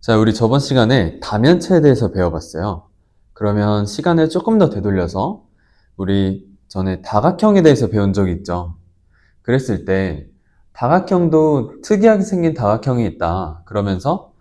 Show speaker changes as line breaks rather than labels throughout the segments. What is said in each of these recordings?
자, 우리 저번 시간에 다면체에 대해서 배워봤어요. 그러면 시간을 조금 더 되돌려서 우리 전에 다각형에 대해서 배운 적이 있죠. 그랬을 때 다각형도 특이하게 생긴 다각형이 있다. 그러면서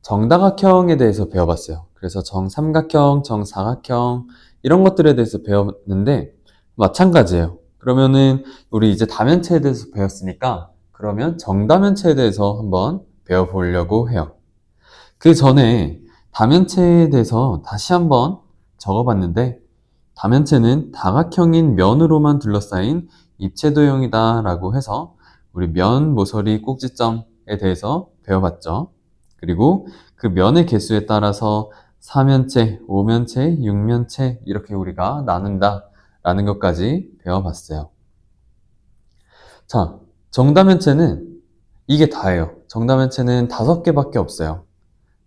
정다각형에 대해서 배워봤어요. 그래서 정삼각형, 정사각형 이런 것들에 대해서 배웠는데 마찬가지예요. 그러면은 우리 이제 다면체에 대해서 배웠으니까 그러면 정다면체에 대해서 한번 배워보려고 해요. 그 전에 다면체에 대해서 다시 한번 적어봤는데, 다면체는 다각형인 면으로만 둘러싸인 입체도형이다 라고 해서 우리 면, 모서리, 꼭지점에 대해서 배워봤죠. 그리고 그 면의 개수에 따라서 4면체, 5면체, 6면체 이렇게 우리가 나눈다 라는 것까지 배워봤어요. 자, 정다면체는 이게 다예요. 정다면체는 5개밖에 없어요.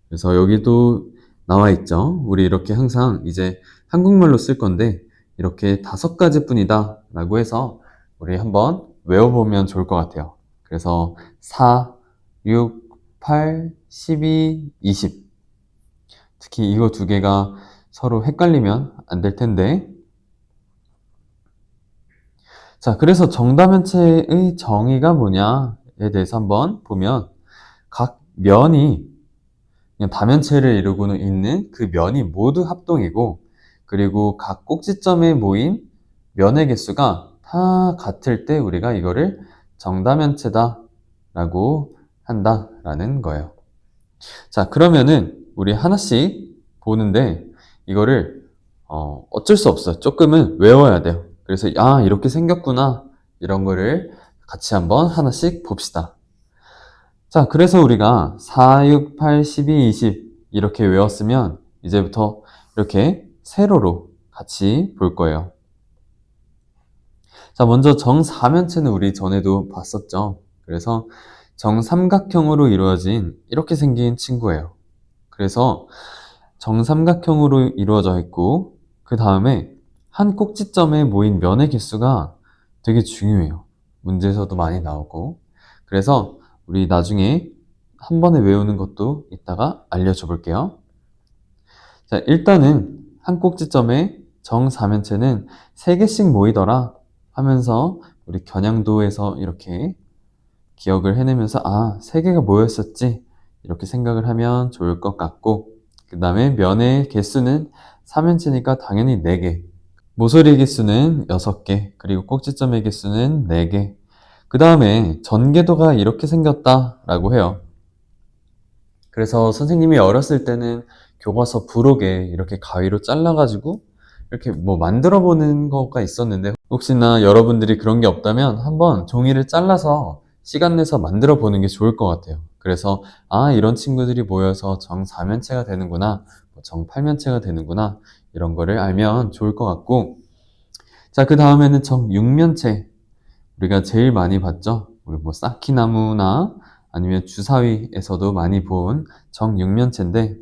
그래서 여기도 나와 있죠. 우리 이렇게 항상 이제 한국말로 쓸 건데 이렇게 5가지 뿐이다 라고 해서 우리 한번 외워보면 좋을 것 같아요. 그래서 4, 6, 8, 12, 20 특히 이거 두 개가 서로 헷갈리면 안 될 텐데, 자, 그래서 정다면체의 정의가 뭐냐에 대해서 한번 보면 각 면이 그냥 다면체를 이루고 있는 그 면이 모두 합동이고, 그리고 각 꼭지점에 모인 면의 개수가 다 같을 때 우리가 이거를 정다면체다 라고 한다라는 거예요. 자, 그러면은 우리 하나씩 보는데 이거를 어쩔 수 없어요. 조금은 외워야 돼요. 그래서 이렇게 생겼구나 이런 거를 같이 한번 하나씩 봅시다. 자, 그래서 우리가 4, 6, 8, 12, 20 이렇게 외웠으면 이제부터 이렇게 세로로 같이 볼 거예요. 자, 먼저 정사면체는 우리 전에도 봤었죠. 그래서 정삼각형으로 이루어진 이렇게 생긴 친구예요. 그래서 정삼각형으로 이루어져 있고 그 다음에 한 꼭지점에 모인 면의 개수가 되게 중요해요. 문제에서도 많이 나오고. 그래서 우리 나중에 한 번에 외우는 것도 이따가 알려줘 볼게요. 자, 일단은 한 꼭지점에 정사면체는 3개씩 모이더라 하면서 우리 겨냥도에서 이렇게 기억을 해내면서 3개가 모였었지 이렇게 생각을 하면 좋을 것 같고, 그 다음에 면의 개수는 3면체니까 당연히 4개, 모서리의 개수는 6개, 그리고 꼭지점의 개수는 4개. 그 다음에 전개도가 이렇게 생겼다라고 해요. 그래서 선생님이 어렸을 때는 교과서 부록에 이렇게 가위로 잘라가지고 이렇게 뭐 만들어 보는 거가 있었는데, 혹시나 여러분들이 그런 게 없다면 한번 종이를 잘라서 시간 내서 만들어 보는 게 좋을 것 같아요. 그래서 이런 친구들이 모여서 정사면체가 되는구나, 정팔면체가 되는구나 이런 거를 알면 좋을 것 같고, 자, 그 다음에는 정육면체, 우리가 제일 많이 봤죠. 우리 뭐 쌓기나무나 아니면 주사위에서도 많이 본 정육면체인데,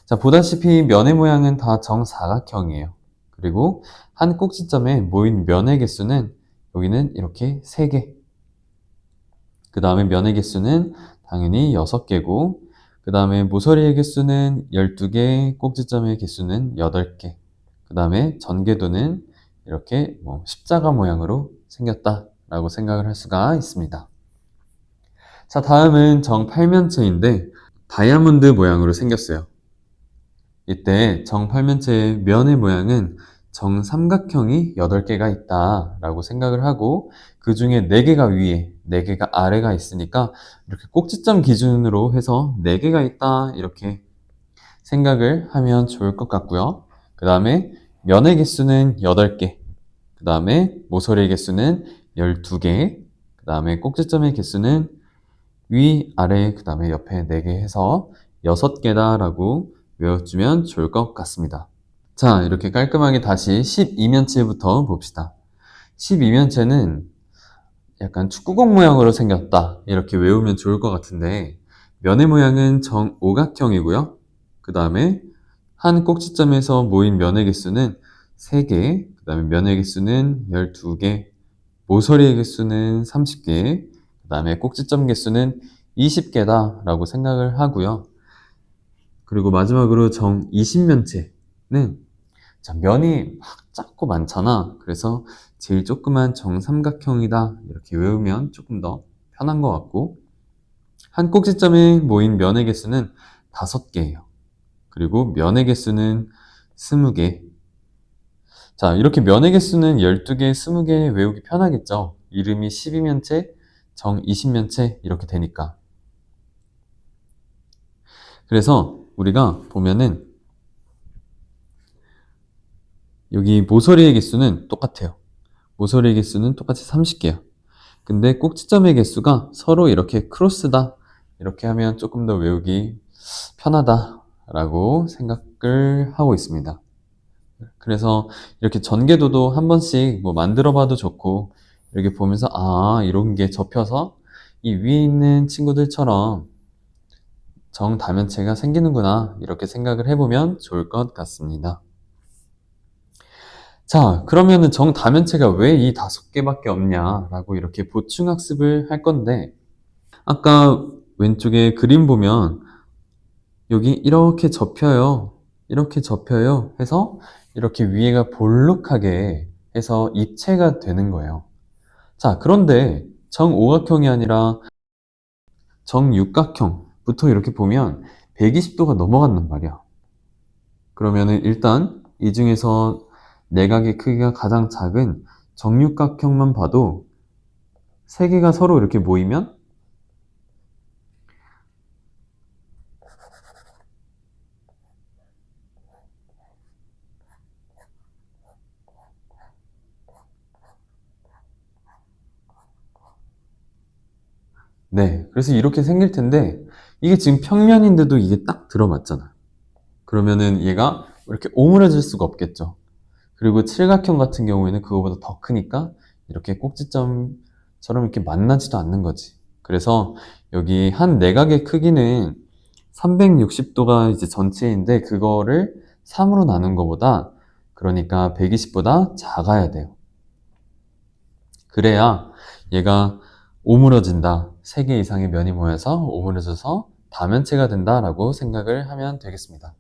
자, 보다시피 면의 모양은 다 정사각형이에요. 그리고 한 꼭지점에 모인 면의 개수는 여기는 이렇게 3개. 그 다음에 면의 개수는 당연히 6개고, 그 다음에 모서리의 개수는 12개, 꼭지점의 개수는 8개. 그 다음에 전개도는 이렇게 뭐 십자가 모양으로 생겼다라고 생각을 할 수가 있습니다. 자, 다음은 정팔면체인데 다이아몬드 모양으로 생겼어요. 이때 정팔면체의 면의 모양은 정삼각형이 8개가 있다라고 생각을 하고, 그 중에 4개가 위에, 4개가 아래가 있으니까 이렇게 꼭지점 기준으로 해서 4개가 있다 이렇게 생각을 하면 좋을 것 같고요. 그 다음에 면의 개수는 8개, 그 다음에 모서리의 개수는 12개, 그 다음에 꼭지점의 개수는 위, 아래, 그 다음에 옆에 4개 해서 6개다 라고 외워주면 좋을 것 같습니다. 자, 이렇게 깔끔하게 다시 12면체부터 봅시다. 12면체는 약간 축구공 모양으로 생겼다 이렇게 외우면 좋을 것 같은데, 면의 모양은 정오각형이고요. 그 다음에 한 꼭지점에서 모인 면의 개수는 3개, 그 다음에 면의 개수는 12개, 모서리의 개수는 30개, 그 다음에 꼭지점 개수는 20개다 라고 생각을 하고요. 그리고 마지막으로 정 20면체는 자, 면이 막 작고 많잖아. 그래서 제일 조그만 정삼각형이다. 이렇게 외우면 조금 더 편한 것 같고, 한 꼭지점에 모인 면의 개수는 5개예요. 그리고 면의 개수는 20개. 자, 이렇게 면의 개수는 12개, 20개 외우기 편하겠죠? 이름이 12면체, 정 20면체 이렇게 되니까. 그래서 우리가 보면은 여기 모서리의 개수는 똑같아요. 모서리의 개수는 똑같이 30개야. 근데 꼭지점의 개수가 서로 이렇게 크로스다. 이렇게 하면 조금 더 외우기 편하다라고 생각을 하고 있습니다. 그래서 이렇게 전개도도 한 번씩 뭐 만들어 봐도 좋고, 이렇게 보면서 아, 이런 게 접혀서 이 위에 있는 친구들처럼 정다면체가 생기는구나. 이렇게 생각을 해보면 좋을 것 같습니다. 자, 그러면은 정다면체가 왜 이 5개밖에 없냐라고 이렇게 보충학습을 할 건데, 아까 왼쪽에 그림 보면 여기 이렇게 접혀요. 이렇게 접혀요. 해서 이렇게 위에가 볼록하게 해서 입체가 되는 거예요. 자, 그런데 정오각형이 아니라 정육각형부터 이렇게 보면 120도가 넘어간단 말이야. 그러면은 일단 이 중에서 내각의 크기가 가장 작은 정육각형만 봐도 세 개가 서로 이렇게 모이면 네, 그래서 이렇게 생길 텐데 이게 지금 평면인데도 이게 딱 들어맞잖아. 그러면은 얘가 이렇게 오므라질 수가 없겠죠. 그리고 칠각형 같은 경우에는 그거보다 더 크니까 이렇게 꼭지점처럼 이렇게 만나지도 않는 거지. 그래서 여기 한 내각의 크기는 360도가 이제 전체인데 그거를 3으로 나눈 것보다 그러니까 120보다 작아야 돼요. 그래야 얘가 오므러진다. 3개 이상의 면이 모여서 오므려져서 다면체가 된다라고 생각을 하면 되겠습니다.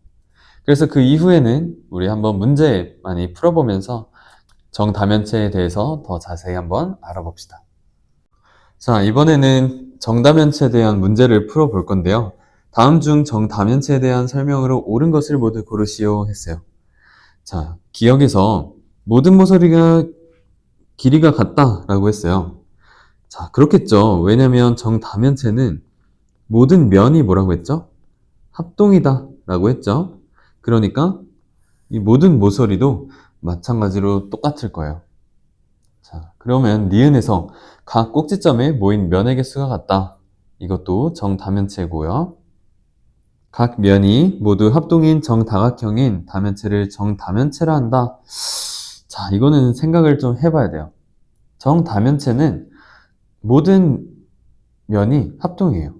그래서 그 이후에는 우리 한번 문제 많이 풀어보면서 정다면체에 대해서 더 자세히 한번 알아봅시다. 자, 이번에는 정다면체에 대한 문제를 풀어볼 건데요. 다음 중 정다면체에 대한 설명으로 옳은 것을 모두 고르시오 했어요. 자, 기억에서 모든 모서리가 길이가 같다라고 했어요. 자, 그렇겠죠. 왜냐면 정다면체는 모든 면이 뭐라고 했죠? 합동이다 라고 했죠. 그러니까 이 모든 모서리도 마찬가지로 똑같을 거예요. 자, 그러면 니은에서 각 꼭지점에 모인 면의 개수가 같다. 이것도 정다면체고요. 각 면이 모두 합동인 정다각형인 다면체를 정다면체라 한다. 자, 이거는 생각을 좀 해봐야 돼요. 정다면체는 모든 면이 합동이에요.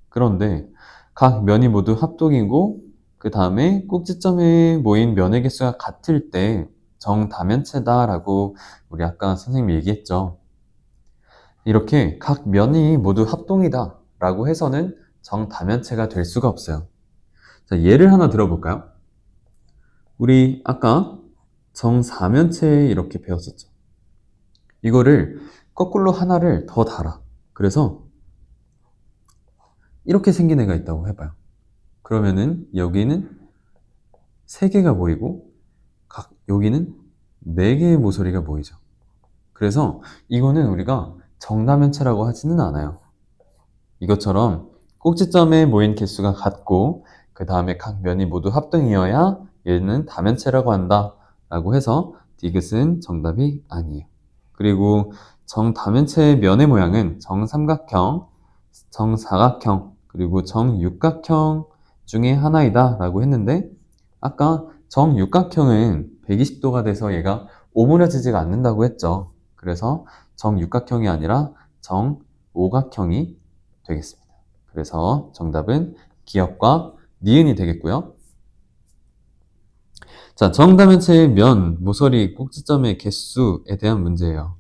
그런데 각 면이 모두 합동이고 그 다음에 꼭지점에 모인 면의 개수가 같을 때 정다면체다라고 우리 아까 선생님이 얘기했죠. 이렇게 각 면이 모두 합동이다 라고 해서는 정다면체가 될 수가 없어요. 자, 예를 하나 들어볼까요? 우리 아까 정사면체 이렇게 배웠었죠. 이거를 거꾸로 하나를 더 달아. 그래서 이렇게 생긴 애가 있다고 해봐요. 그러면은 여기는 3개가 보이고 여기는 4개의 모서리가 보이죠. 그래서 이거는 우리가 정다면체라고 하지는 않아요. 이것처럼 꼭지점에 모인 개수가 같고 그 다음에 각 면이 모두 합동이어야 얘는 다면체라고 한다 라고 해서 디귿은 정답이 아니에요. 그리고 정다면체의 면의 모양은 정삼각형, 정사각형, 그리고 정육각형 중에 하나이다 라고 했는데 아까 정육각형은 120도가 돼서 얘가 오므려지지가 않는다고 했죠. 그래서 정육각형이 아니라 정오각형이 되겠습니다. 그래서 정답은 기역과 니은이 되겠고요. 자, 정다면체의 면, 모서리, 꼭지점의 개수에 대한 문제예요.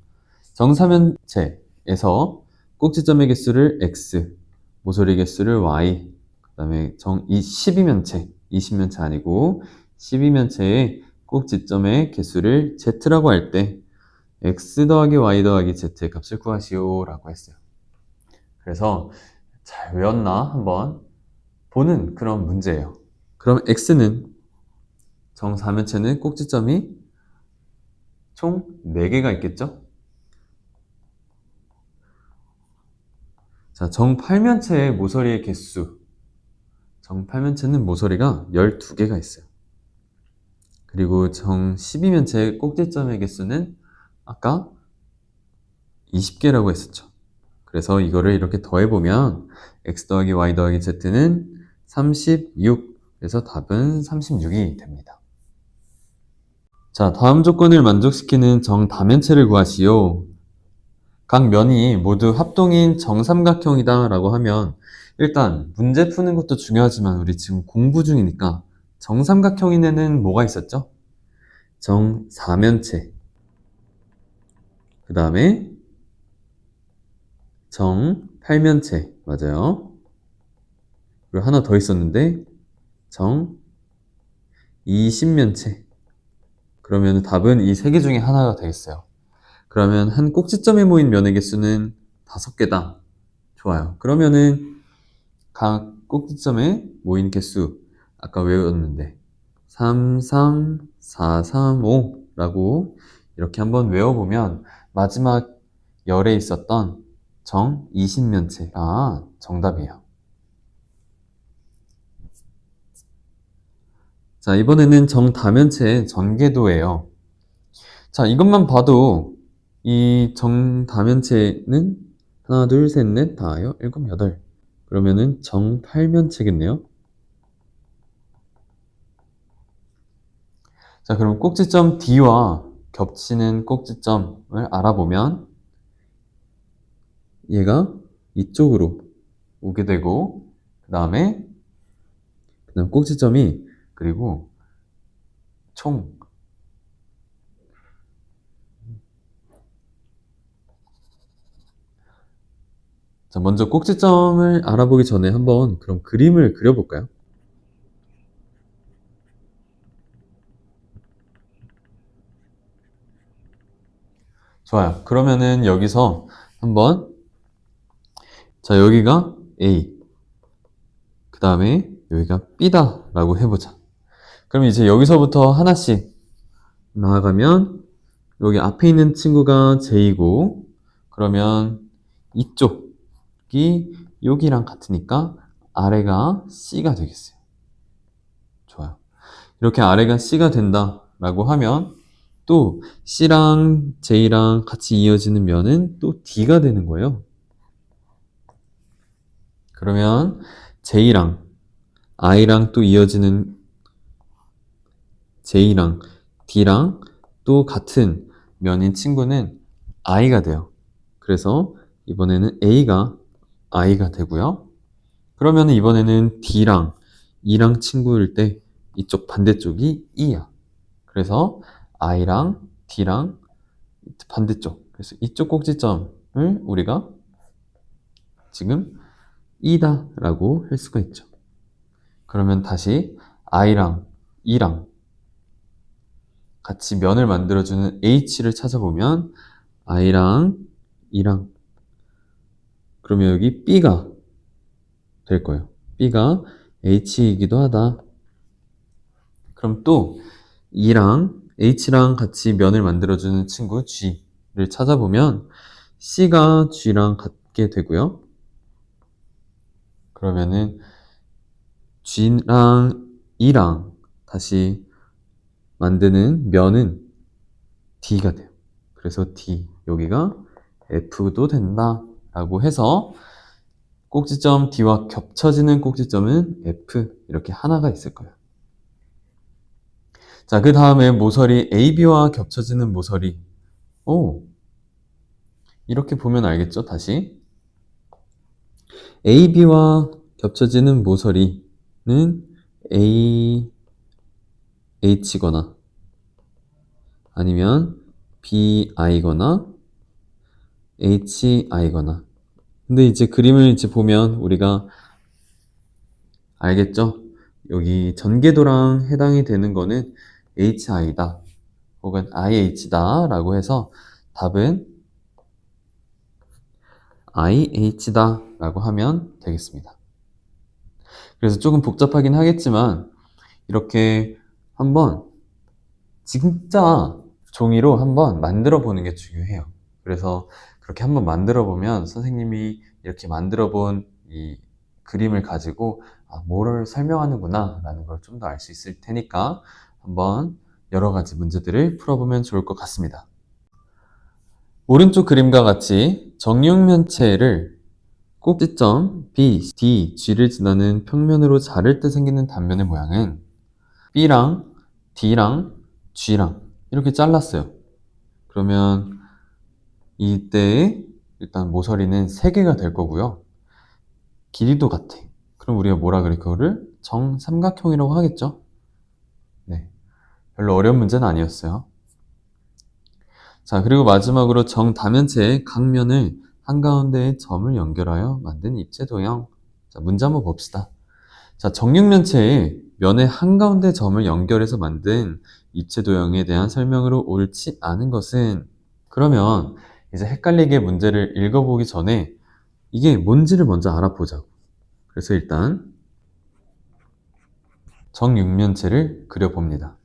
정사면체에서 꼭지점의 개수를 x, 모서리 개수를 y, 다음에 12면체, 20면체 아니고 12면체의 꼭지점의 개수를 z라고 할 때 x 더하기 y 더하기 z의 값을 구하시오 라고 했어요. 그래서 잘 외웠나 한번 보는 그런 문제예요. 그럼 x는 정 4면체는 꼭지점이 총 4개가 있겠죠? 자, 정 8면체의 모서리의 개수. 정 8면체는 모서리가 12개가 있어요. 그리고 정 12면체의 꼭지점의 개수는 아까 20개라고 했었죠. 그래서 이거를 이렇게 더해보면 x 더하기 y 더하기 z는 36. 그래서 답은 36이 됩니다. 자, 다음 조건을 만족시키는 정다면체를 구하시오. 각 면이 모두 합동인 정삼각형이다 라고 하면 일단 문제 푸는 것도 중요하지만 우리 지금 공부 중이니까 정삼각형인에는 뭐가 있었죠? 정사면체, 그 다음에 정팔면체, 맞아요. 그리고 하나 더 있었는데 정이십면체. 그러면 답은 이 세 개 중에 하나가 되겠어요. 그러면 한 꼭지점에 모인 면의 개수는 5개다. 좋아요. 그러면은 각 꼭지점에 모인 개수 아까 외웠는데 3, 3, 4, 3, 5라고 이렇게 한번 외워보면 마지막 열에 있었던 정 20면체가 정답이에요. 자, 이번에는 정다면체의 전개도예요. 자, 이것만 봐도 이 정다면체는 하나, 둘, 셋, 넷, 다요, 일곱, 여덟. 그러면은 정팔면체겠네요. 자, 그럼 꼭지점 D와 겹치는 꼭지점을 알아보면 얘가 이쪽으로 오게 되고 그다음 꼭지점이 그리고 총 자, 먼저 꼭지점을 알아보기 전에 한번 그럼 그림을 그려볼까요? 좋아요. 그러면은 여기서 한번 자, 여기가 A, 그 다음에 여기가 B다 라고 해보자. 그럼 이제 여기서부터 하나씩 나아가면 여기 앞에 있는 친구가 J고 그러면 이쪽이 여기랑 같으니까 아래가 C가 되겠어요. 좋아요. 이렇게 아래가 C가 된다 라고 하면 또 C랑 J랑 같이 이어지는 면은 또 D가 되는 거예요. 그러면 J랑 I랑 또 이어지는 J랑 D랑 또 같은 면인 친구는 I가 돼요. 그래서 이번에는 A가 I가 되고요. 그러면 이번에는 D랑 E랑 친구일 때 이쪽 반대쪽이 E야. 그래서 I랑 D랑 반대쪽. 그래서 이쪽 꼭지점을 우리가 지금 E다 라고 할 수가 있죠. 그러면 다시 I랑 E랑 같이 면을 만들어주는 H를 찾아보면 I랑 E랑 그러면 여기 B가 될 거예요. B가 H이기도 하다. 그럼 또 E랑 H랑 같이 면을 만들어주는 친구 G를 찾아보면 C가 G랑 같게 되고요. 그러면은 G랑 E랑 다시 만드는 면은 D가 돼요. 그래서 D, 여기가 F도 된다 라고 해서 꼭지점 D와 겹쳐지는 꼭지점은 F 이렇게 하나가 있을 거예요. 자, 그 다음에 모서리 AB와 겹쳐지는 모서리. 이렇게 보면 알겠죠? 다시 AB와 겹쳐지는 모서리는 AH거나 아니면 BI거나 HI거나 근데 이제 그림을 이제 보면 우리가 알겠죠? 여기 전개도랑 해당이 되는 거는 HI다 혹은 IH다 라고 해서 답은 IH다 라고 하면 되겠습니다. 그래서 조금 복잡하긴 하겠지만 이렇게 한번 진짜 종이로 한번 만들어 보는 게 중요해요. 그래서 그렇게 한번 만들어 보면 선생님이 이렇게 만들어 본 이 그림을 가지고 뭐를 설명하는구나 라는 걸 좀 더 알 수 있을 테니까 한번 여러 가지 문제들을 풀어보면 좋을 것 같습니다. 오른쪽 그림과 같이 정육면체를 꼭지점 B, D, G를 지나는 평면으로 자를 때 생기는 단면의 모양은 B랑 D랑 G랑 이렇게 잘랐어요. 그러면 이때 일단 모서리는 3개가 될 거고요. 길이도 같아. 그럼 우리가 뭐라 그래? 그거를 정삼각형이라고 하겠죠? 네. 별로 어려운 문제는 아니었어요. 자, 그리고 마지막으로 정다면체의 각면을 한가운데에 점을 연결하여 만든 입체 도형. 자, 문제 한번 봅시다. 자, 정육면체의 면의 한가운데 점을 연결해서 만든 입체 도형에 대한 설명으로 옳지 않은 것은 그러면 이제 헷갈리게 문제를 읽어보기 전에 이게 뭔지를 먼저 알아보자고. 그래서 일단 정육면체를 그려봅니다.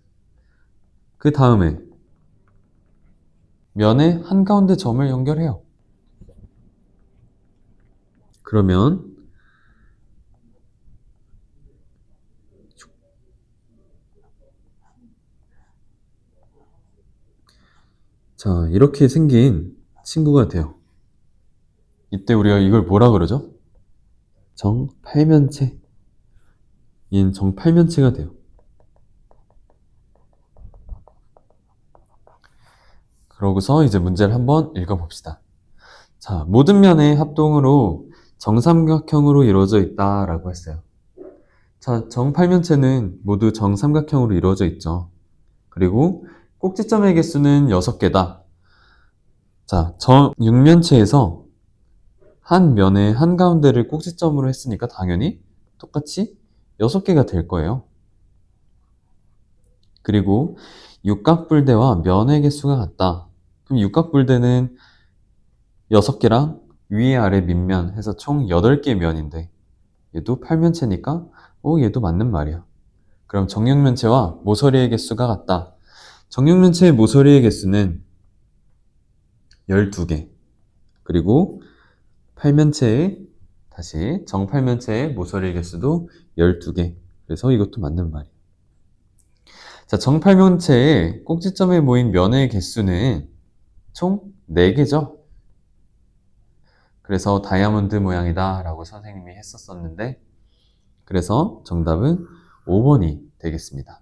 그 다음에 면의 한가운데 점을 연결해요. 그러면 자, 이렇게 생긴 친구가 돼요. 이때 우리가 이걸 뭐라 그러죠? 정팔면체. 얘는 정팔면체가 돼요. 그러고서 이제 문제를 한번 읽어봅시다. 자, 모든 면의 합동으로 정삼각형으로 이루어져 있다라고 했어요. 자, 정팔면체는 모두 정삼각형으로 이루어져 있죠. 그리고 꼭지점의 개수는 6개다. 자, 정육면체에서 한 면의 한가운데를 꼭지점으로 했으니까 당연히 똑같이 6개가 될 거예요. 그리고 육각불대와 면의 개수가 같다. 그럼 육각불대는 6개랑 위에 아래 밑면 해서 총 8개의 면인데 얘도 팔면체니까 얘도 맞는 말이야. 그럼 정육면체와 모서리의 개수가 같다. 정육면체의 모서리의 개수는 12개. 그리고 팔면체의 다시 정팔면체의 모서리의 개수도 12개. 그래서 이것도 맞는 말이에요. 자, 정팔면체의 꼭지점에 모인 면의 개수는 총 4개죠. 그래서 다이아몬드 모양이다 라고 선생님이 했었었는데 그래서 정답은 5번이 되겠습니다.